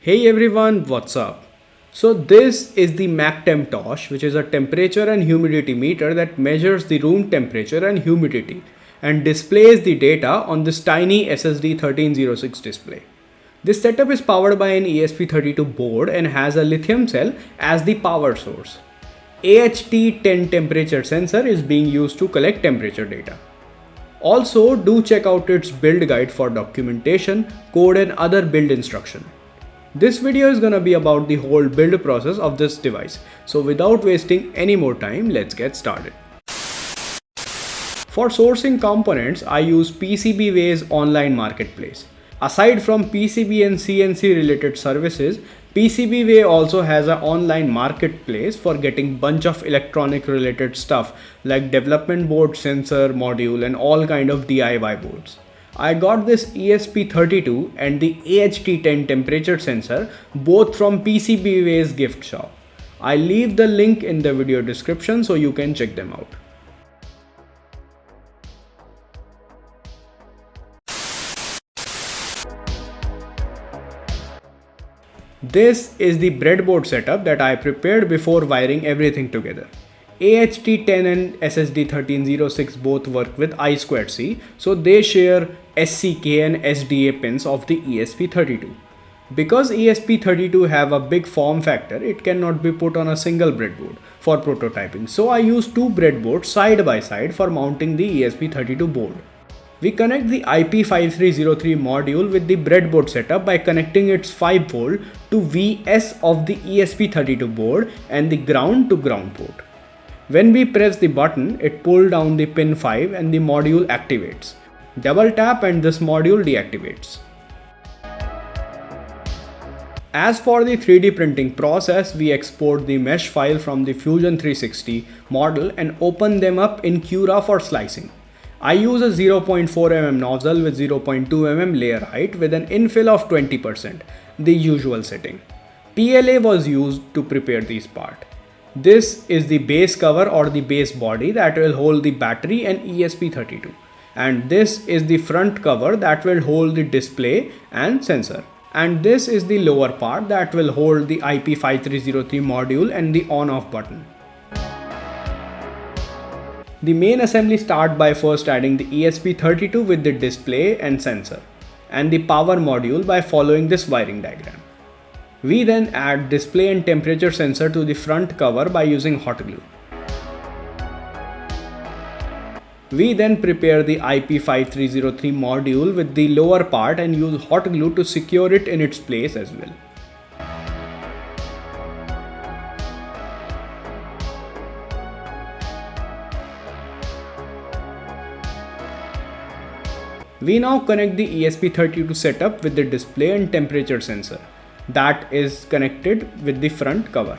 Hey everyone, what's up? So this is the MacTEMPtosh, which is a temperature and humidity meter that measures the room temperature and humidity and displays the data on this tiny SSD1306 display. This setup is powered by an ESP32 board and has a lithium cell as the power source. ATH10 temperature sensor is being used to collect temperature data. Also, do check out its build guide for documentation, code and other build instruction. This video is gonna be about the whole build process of this device. So without wasting any more time, let's get started. For sourcing components, I use PCBWay's online marketplace. Aside from PCB and CNC related services, PCBWay also has an online marketplace for getting bunch of electronic related stuff like development board, sensor, module and all kind of DIY boards. I got this ESP32 and the ATH10 temperature sensor both from PCBWay's gift shop. I leave the link in the video description so you can check them out. This is the breadboard setup that I prepared before wiring everything together. ATH10 and SSD1306 both work with I2C, so they share SCK and SDA pins of the ESP32. Because ESP32 have a big form factor, it cannot be put on a single breadboard for prototyping, so I use two breadboards side by side for mounting the ESP32 board. We connect the IP5303 module with the breadboard setup by connecting its 5V to VS of the ESP32 board and the ground to ground port. When we press the button, it pulls down the pin 5 and the module activates. Double tap and this module deactivates. As for the 3D printing process, we export the mesh file from the Fusion 360 model and open them up in Cura for slicing. I use a 0.4 mm nozzle with 0.2 mm layer height with an infill of 20%, the usual setting. PLA was used to prepare these parts. This is the base cover or the base body that will hold the battery and ESP32. And this is the front cover that will hold the display and sensor. And this is the lower part that will hold the IP5303 module and the on-off button. The main assembly starts by first adding the ESP32 with the display and sensor, and the power module by following this wiring diagram. We then add display and temperature sensor to the front cover by using hot glue. We then prepare the IP5303 module with the lower part and use hot glue to secure it in its place as well. We now connect the ESP32 setup with the display and temperature sensor that is connected with the front cover.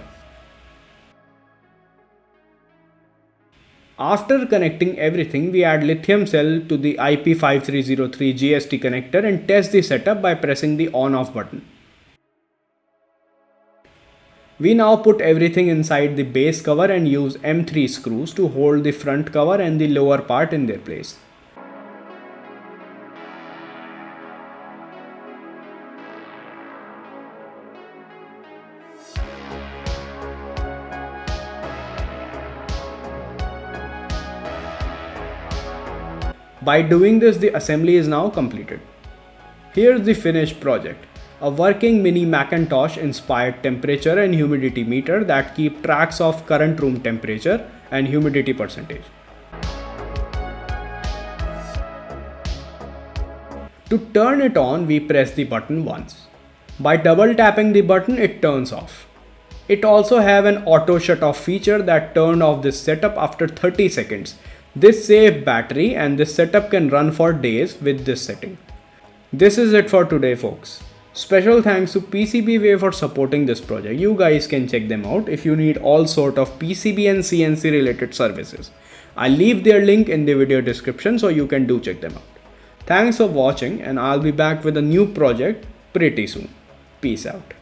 After connecting everything, we add lithium cell to the IP5303 GST connector and test the setup by pressing the on-off button. We now put everything inside the base cover and use M3 screws to hold the front cover and the lower part in their place. By doing this, the assembly is now completed. Here's the finished project. A working mini MacIntosh inspired temperature and humidity meter that keep tracks of current room temperature and humidity percentage. To turn it on, we press the button once. By double tapping the button, it turns off. It also have an auto shut off feature that turned off this setup after 30 seconds. This saves battery and this setup can run for days with this setting. This is it for today, folks. Special thanks to PCBWay for supporting this project. You guys can check them out if you need all sort of PCB and CNC related services. I'll leave their link in the video description so you can do check them out. Thanks for watching and I'll be back with a new project pretty soon. Peace out.